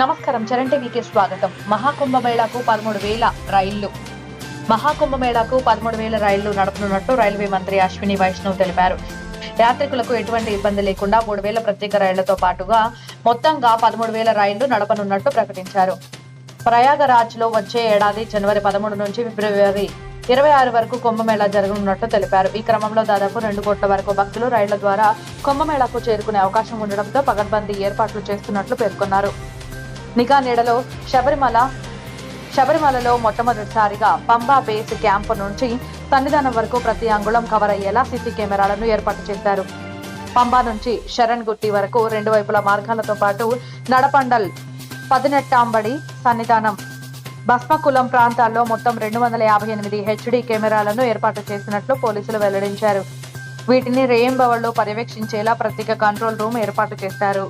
నమస్కారం, చరణ్ టీవీకి స్వాగతం. మహాకుంభమేళాకు 13,000 రైళ్లు. మహాకుంభమేళాకు 13,000 రైళ్లు నడపనున్నట్టు రైల్వే మంత్రి అశ్విని వైష్ణవ్ తెలిపారు. యాత్రికులకు ఎటువంటి ఇబ్బంది లేకుండా 3,000 ప్రత్యేక రైళ్లతో పాటుగా మొత్తంగా 13,000 రైళ్లు నడపనున్నట్టు ప్రకటించారు. ప్రయాగరాజ్ లో వచ్చే ఏడాది జనవరి 13 నుంచి ఫిబ్రవరి 26 వరకు కుంభమేళా జరగనున్నట్టు తెలిపారు. ఈ క్రమంలో దాదాపు 2 కోట్ల వరకు భక్తులు రైళ్ల ద్వారా కుంభమేళాకు చేరుకునే అవకాశం ఉండడంతో పకడ్బందీ ఏర్పాట్లు చేస్తున్నట్లు పేర్కొన్నారు. నిఘా నీడలో శబరిమలలో మొట్టమొదటిసారిగా పంబా బేస్ క్యాంపు నుంచి సన్నిధానం వరకు ప్రతి అంగుళం కవర్ అయ్యేలా సీసీ కెమెరాలను ఏర్పాటు చేశారు. పంబా నుంచి శరణ్ గుట్టి వరకు 2 వైపుల మార్గాలతో పాటు నడపండల్, పదినెట్టాంబడి, సన్నిధానం, భస్మకులం ప్రాంతాల్లో మొత్తం 258 హెచ్డి కెమెరాలను ఏర్పాటు చేసినట్లు పోలీసులు వెల్లడించారు. వీటిని రేయింబవళ్లో పర్యవేక్షించేలా ప్రత్యేక కంట్రోల్ రూమ్ ఏర్పాటు చేశారు.